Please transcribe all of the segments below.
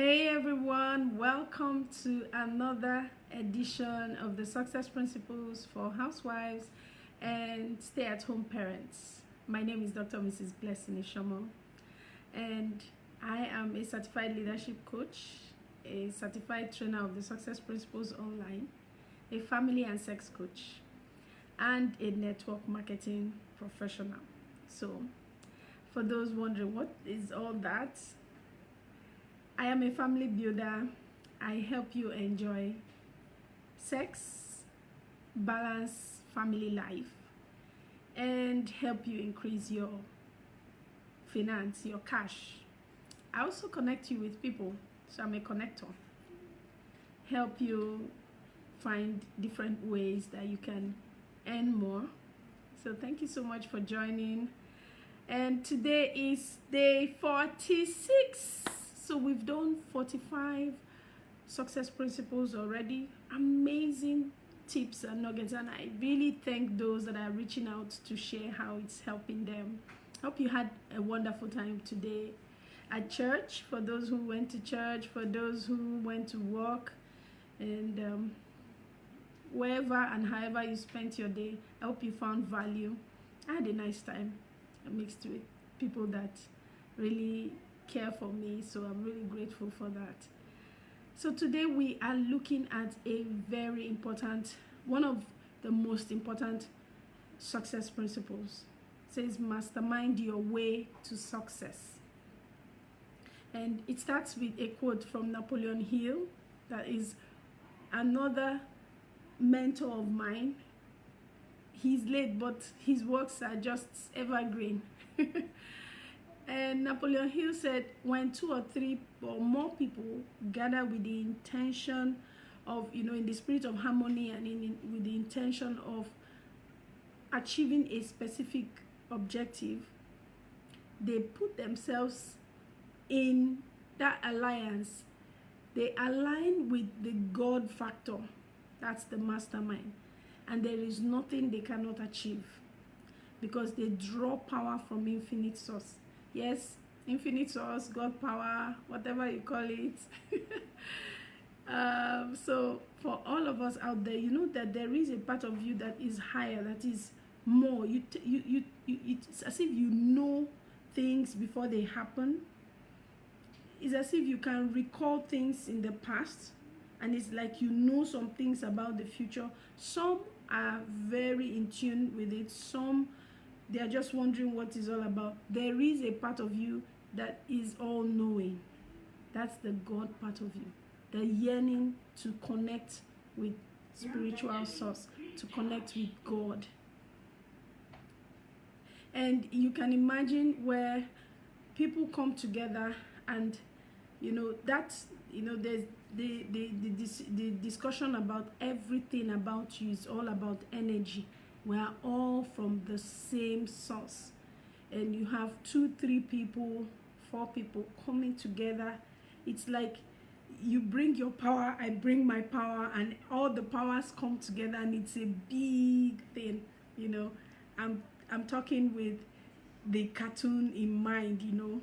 Hey everyone, welcome to another edition of the Success Principles for Housewives and Stay-at-Home Parents. My name is Dr. Mrs. Blessing Ishomo, and I am a certified leadership coach, a certified trainer of the Success Principles online, a family and sex coach, and a network marketing professional. So, for those wondering what is all that, I am a family builder. I help you enjoy sex, balance family life, and help you increase your finance, your cash. I also connect you with people, so I'm a connector. Help you find different ways that you can earn more. So thank you so much for joining. And today is day 46. So we've done 45 success principles already. Amazing tips and nuggets, and I really thank those that are reaching out to share how it's helping them. Hope you had a wonderful time today at church, for those who went to church, for those who went to work, and wherever and however you spent your day. I hope you found value. I had a nice time. I mixed with people that really care for me, so I'm really grateful for that. So today we are looking at a very important, one of the most important success principles. It says mastermind your way to success, and it starts with a quote from Napoleon Hill, that is another mentor of mine. He's late, but his works are just evergreen. And Napoleon Hill said, when 2 or 3 or more people gather with the intention of, in the spirit of harmony and with the intention of achieving a specific objective, they put themselves in that alliance. They align with the God factor. That's the mastermind. And there is nothing they cannot achieve, because they draw power from infinite source. Yes, infinite source, God power, whatever you call it. So for all of us out there, you know that there is a part of you that is higher, that is more. It's as if you know things before they happen. It's as if you can recall things in the past, and it's like you know some things about the future. Some are very in tune with it. Some, they are just wondering what it's all about. There is a part of you that is all knowing. That's the God part of you. The yearning to connect with spiritual source, to connect with God. And you can imagine where people come together, and there's the discussion about everything about you is all about energy. We are all from the same source, and you have 2, 3 people, 4 people coming together. It's like you bring your power, I bring my power, and all the powers come together, and it's a big thing. I'm talking with the cartoon in mind.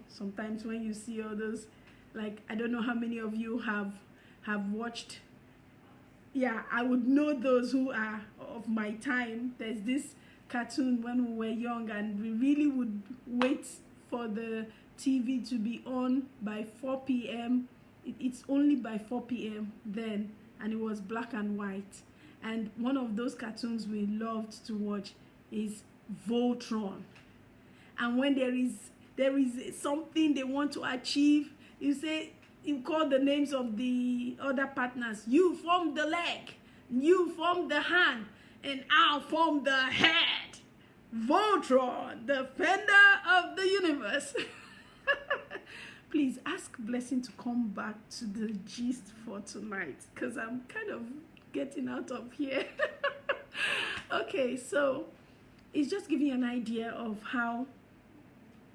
Sometimes when you see all those, like, I don't know how many of you have watched. Yeah, I would know those who are of my time. There's this cartoon when we were young, and we really would wait for the TV to be on by 4 p.m. It's only by 4 p.m. then, and it was black and white. And one of those cartoons we loved to watch is Voltron. And when there is something they want to achieve, you call the names of the other partners. You form the leg, you form the hand, and I'll form the head. Voltron, the fender of the universe. Please ask Blessing to come back to the gist for tonight, because I'm kind of getting out of here. Okay, so it's just giving you an idea of how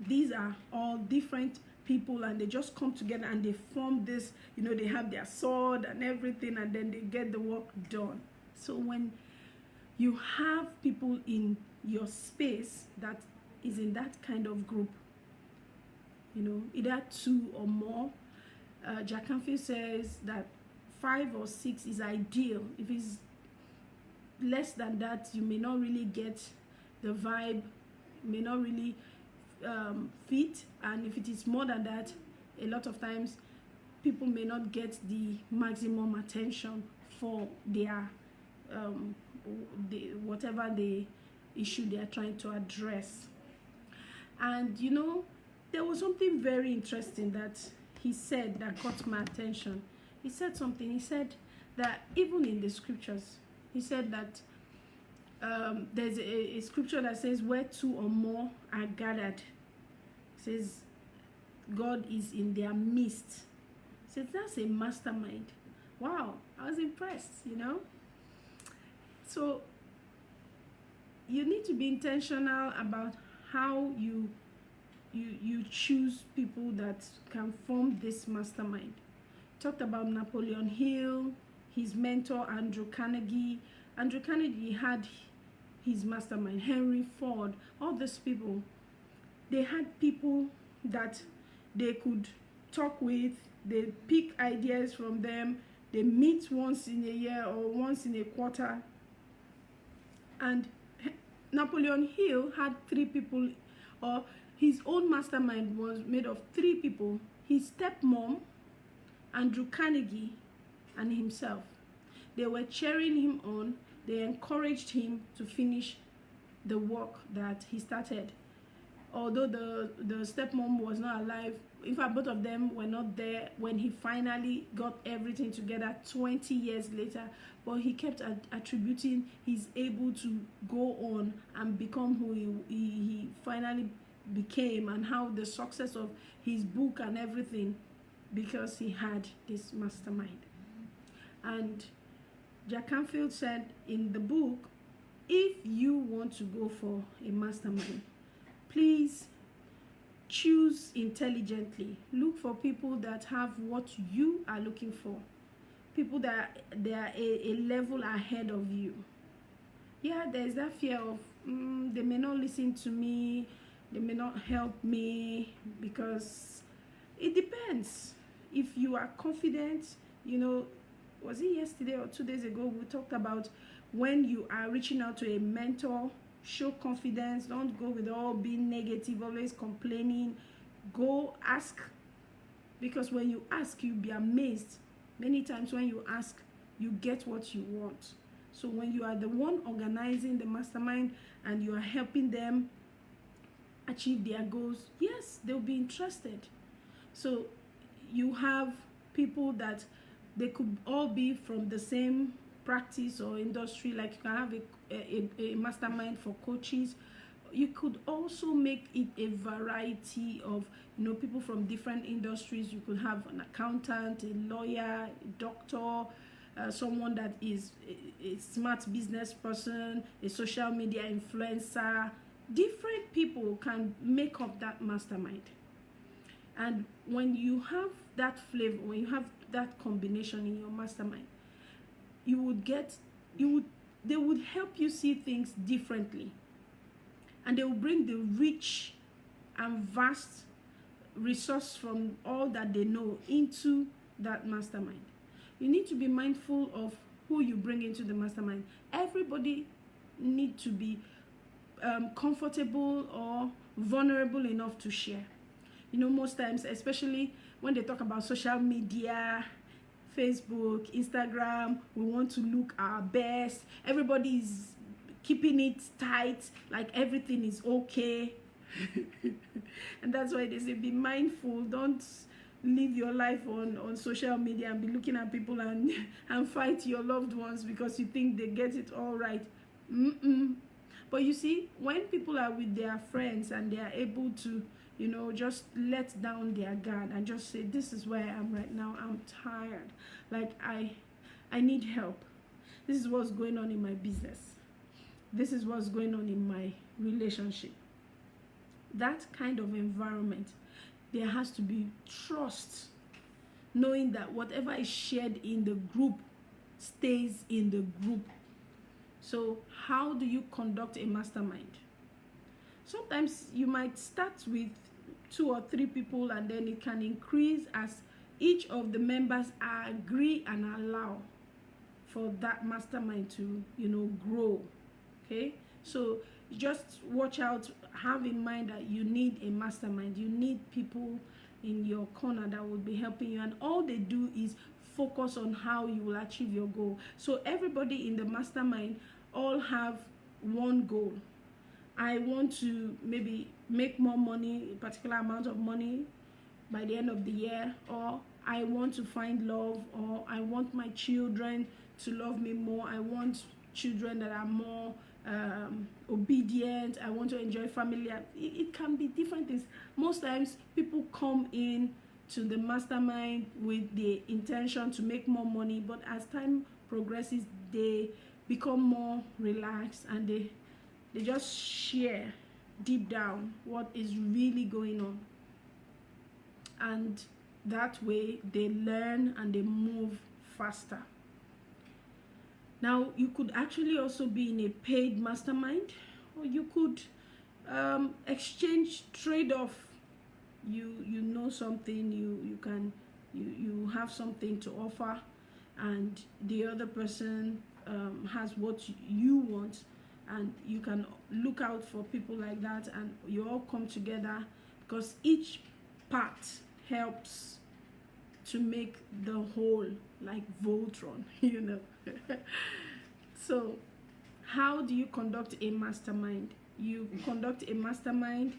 these are all different people, and they just come together and they form this, they have their sword and everything, and then they get the work done. So when you have people in your space that is in that kind of group, either 2 or more, Jack Canfield says that 5 or 6 is ideal. If it's less than that, you may not really get the vibe, may not really fit, and if it is more than that, a lot of times people may not get the maximum attention for their whatever the issue they are trying to address. And you know, there was something very interesting that he said that got my attention. He said something. He said that even in the scriptures, he said that there's a scripture that says where 2 or more are gathered, it says God is in their midst. He says that's a mastermind. Wow, I was impressed, you know. So you need to be intentional about how you choose people that can form this mastermind. Talked about Napoleon Hill, his mentor Andrew Carnegie. Andrew Carnegie had his mastermind. Henry Ford, all these people, they had people that they could talk with, they pick ideas from them, they meet once in a year or once in a quarter. And Napoleon Hill had 3 people, or his own mastermind was made of 3 people: his stepmom, Andrew Carnegie, and himself. They were cheering him on. They encouraged him to finish the work that he started. Although the stepmom was not alive, in fact, both of them were not there when he finally got everything together 20 years later. But he kept attributing he's able to go on and become who he finally became, and how the success of his book and everything, because he had this mastermind. And Jack Canfield said in the book, if you want to go for a mastermind, please choose intelligently. Look for people that have what you are looking for, people that they are a level ahead of you. Yeah, there's that fear of they may not listen to me, they may not help me, because it depends. If you are confident, you know, was it yesterday or 2 days ago, we talked about when you are reaching out to a mentor, show confidence. Don't go with all being negative, always complaining. Go ask, because when you ask, you'll be amazed. Many times when you ask, you get what you want. So when you are the one organizing the mastermind and you are helping them achieve their goals, yes, they'll be interested. So you have people that they could all be from the same practice or industry. Like you can have a mastermind for coaches. You could also make it a variety of, you know, people from different industries. You could have an accountant, a lawyer, a doctor, someone that is a smart business person, a social media influencer. Different people can make up that mastermind. And when you have that flavor, when you have that combination in your mastermind, they would help you see things differently, and they will bring the rich and vast resource from all that they know into that mastermind. You need to be mindful of who you bring into the mastermind. Everybody need to be comfortable or vulnerable enough to share. You know, most times, especially when they talk about social media, Facebook, Instagram, we want to look our best. Everybody is keeping it tight, like everything is okay. And that's why they say be mindful. Don't live your life on social media and be looking at people and fight your loved ones because you think they get it all right. But you see, when people are with their friends and they are able to, you know, just let down their guard and just say, this is where I am right now. I'm tired. Like, I need help. This is what's going on in my business. This is what's going on in my relationship. That kind of environment, there has to be trust, knowing that whatever is shared in the group stays in the group. So how do you conduct a mastermind? Sometimes you might start with 2 or 3 people, and then it can increase as each of the members agree and allow for that mastermind to, grow. Okay, so just watch out, have in mind that you need a mastermind. You need people in your corner that will be helping you, and all they do is focus on how you will achieve your goal. So everybody in the mastermind all have one goal. I want to maybe make more money, a particular amount of money by the end of the year, or I want to find love, or I want my children to love me more. I want children that are more obedient. I want to enjoy family. It can be different things. Most times people come in to the mastermind with the intention to make more money, but as time progresses, they become more relaxed, and they just share deep down what is really going on, and that way they learn and they move faster. Now, you could actually also be in a paid mastermind, or you could exchange, trade-off. You know something, you have something to offer, and the other person has what you want, and you can look out for people like that, and you all come together, because each part helps to make the whole, like Voltron. So how do you conduct a mastermind? You conduct a mastermind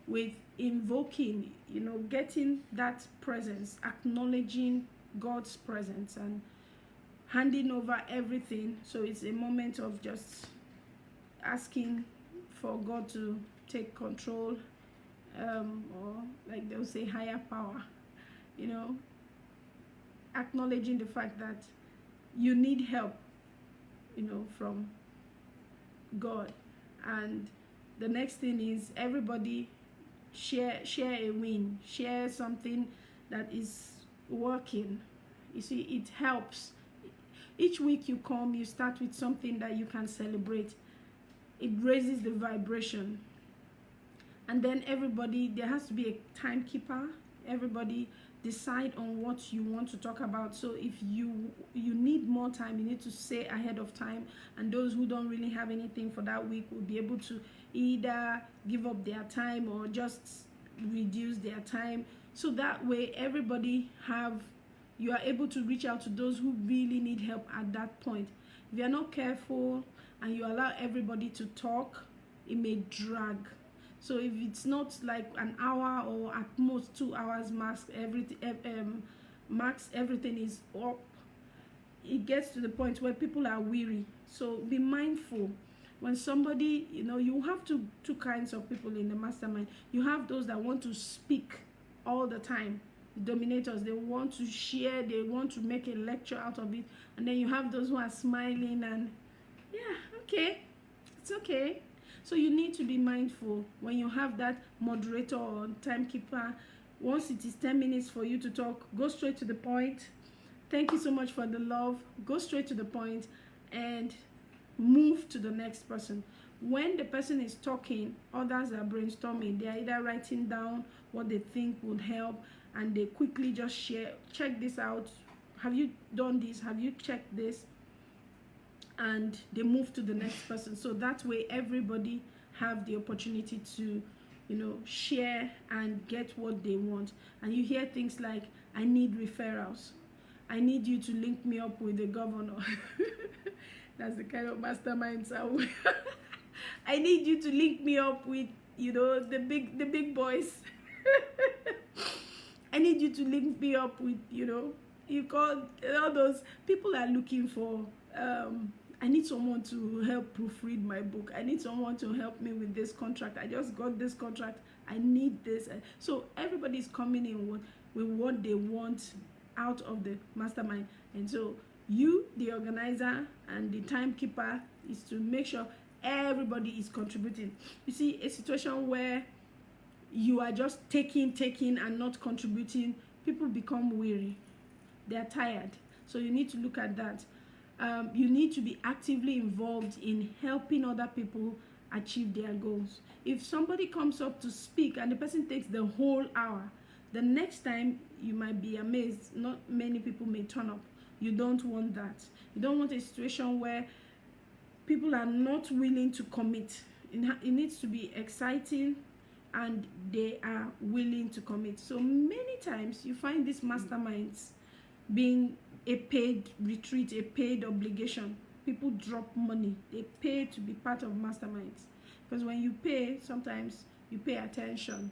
with invoking, getting that presence, acknowledging God's presence, and handing over everything. So it's a moment of just asking for God to take control, or like they'll say, higher power, acknowledging the fact that you need help, from God. And the next thing is everybody share a win, share something that is working. You see, it helps. Each week you come, you start with something that you can celebrate. It raises the vibration. And then everybody, there has to be a timekeeper. Everybody decide on what you want to talk about. So if you need more time, you need to say ahead of time, and those who don't really have anything for that week will be able to either give up their time or just reduce their time. So that way everybody you are able to reach out to those who really need help at that point. If you're not careful and you allow everybody to talk, it may drag. So if it's not like an hour or at most 2 hours max, everything is up, it gets to the point where people are weary. So be mindful. When somebody, you have two kinds of people in the mastermind. You have those that want to speak all the time, the dominators. They want to share, they want to make a lecture out of it. And then you have those who are smiling and, yeah, okay, it's okay. So you need to be mindful when you have that moderator or timekeeper. Once it is 10 minutes for you to talk, go straight to the point. Thank you so much for the love. Go straight to the point and move to the next person. When the person is talking, others are brainstorming. They are either writing down what they think would help, and they quickly just share, check this out. Have you done this? Have you checked this? And they move to the next person. So that way everybody have the opportunity to share and get what they want. And you hear things like, I need referrals, I need you to link me up with the governor. That's the kind of masterminds I need you to link me up with the big boys. I need you to link me up with you call all those people are looking for I need someone to help proofread my book. I need someone to help me with this contract. I just got this contract. I need this. So everybody's coming in with what they want out of the mastermind. And so you, the organizer and the timekeeper, is to make sure everybody is contributing. You see, a situation where you are just taking and not contributing, people become weary. They're tired. So you need to look at that. You need to be actively involved in helping other people achieve their goals. If somebody comes up to speak and the person takes the whole hour, the next time you might be amazed, not many people may turn up. You don't want that. You don't want a situation where people are not willing to commit. It needs to be exciting and they are willing to commit. So many times you find these masterminds being a paid retreat, a paid obligation. People drop money. They pay to be part of masterminds. Because when you pay, sometimes you pay attention.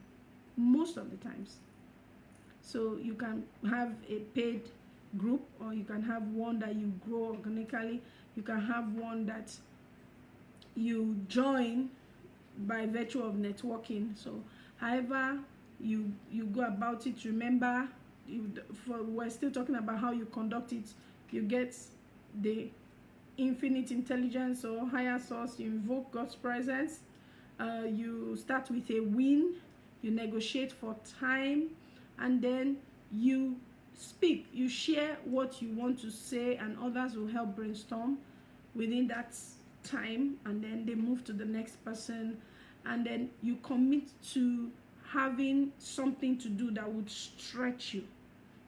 Most of the times. So you can have a paid group, or you can have one that you grow organically. You can have one that you join by virtue of networking. So however you go about it, remember, we're still talking about how you conduct it. You get the infinite intelligence or higher source, you invoke God's presence, you start with a win, you negotiate for time, and then you speak, you share what you want to say, and others will help brainstorm within that time, and then they move to the next person, and then you commit to having something to do that would stretch you.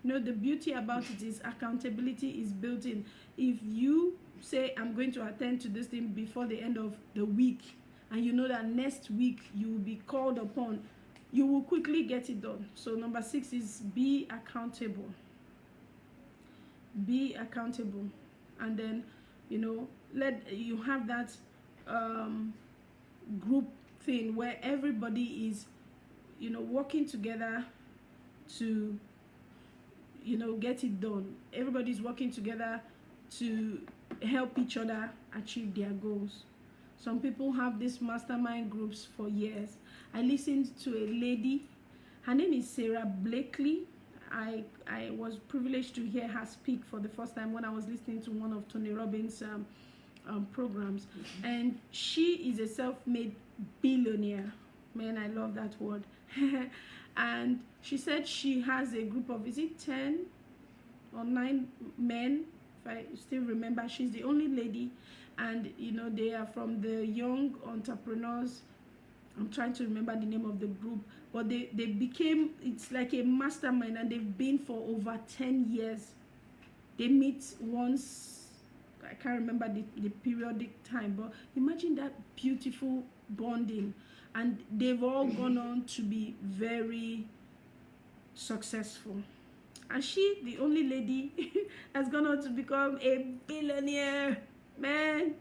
You know, the beauty about it is accountability is built in. If you say, I'm going to attend to this thing before the end of the week, and you know that next week you will be called upon, you will quickly get it done. So number 6 is be accountable. Be accountable. And then, you know, let you have that group thing where everybody is, you know, working together to, you know, get it done. Everybody's working together to help each other achieve their goals. Some people have these mastermind groups for years. I listened to a lady, her name is Sarah Blakely. I was privileged to hear her speak for the first time when I was listening to one of Tony Robbins' programs. And she is a self-made billionaire. Man, I love that word. And she said she has a group of, is it 10 or 9 men? If I still remember, she's the only lady. And, you know, they are from the young entrepreneurs. I'm trying to remember the name of the group. But they became, it's like a mastermind, and they've been for over 10 years. They meet once, I can't remember the periodic time, but imagine that beautiful bonding. And they've all gone on to be very successful. And she, the only lady, has gone on to become a billionaire. Man,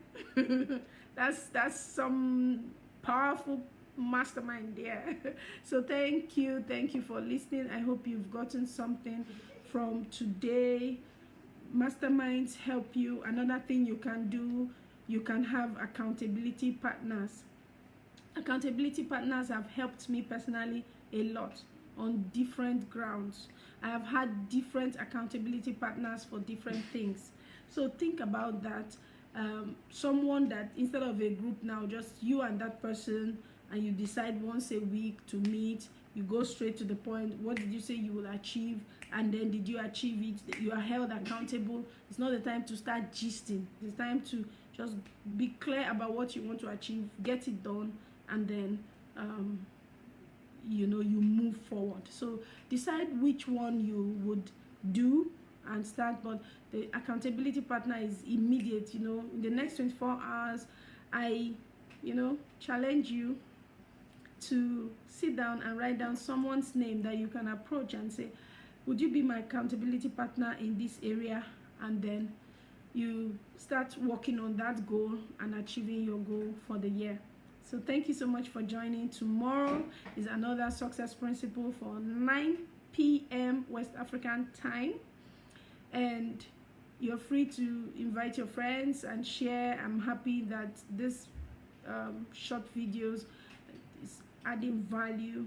that's some powerful mastermind there. So thank you for listening. I hope you've gotten something from today. Masterminds help you. Another thing you can do, you can have accountability partners. Accountability partners have helped me personally a lot on different grounds. I have had different accountability partners for different things. So think about that. Someone that, instead of a group now, just you and that person, and you decide once a week to meet, you go straight to the point. What did you say you will achieve? And then did you achieve it? You are held accountable. It's not the time to start gisting. It's time to just be clear about what you want to achieve, get it done, and then you know, you move forward. So decide which one you would do and start. But the accountability partner is immediate. You know, in the next 24 hours, I, you know, challenge you to sit down and write down someone's name that you can approach and say, would you be my accountability partner in this area? And then you start working on that goal and achieving your goal for the year. So thank you so much for joining. Tomorrow is another success principle for 9 p.m. West African time. And you're free to invite your friends and share. I'm happy that this short videos is adding value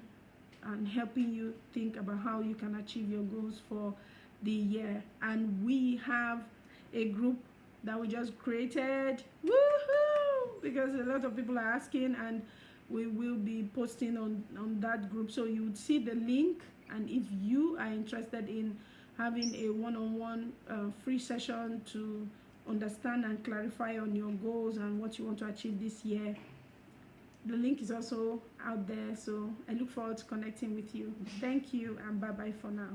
and helping you think about how you can achieve your goals for the year. And we have a group that we just created. Woohoo! Because a lot of people are asking, and we will be posting on that group. So you would see the link, and if you are interested in having a one-on-one free session to understand and clarify on your goals and what you want to achieve this year, the link is also out there. So I look forward to connecting with you. Thank you, and bye-bye for now.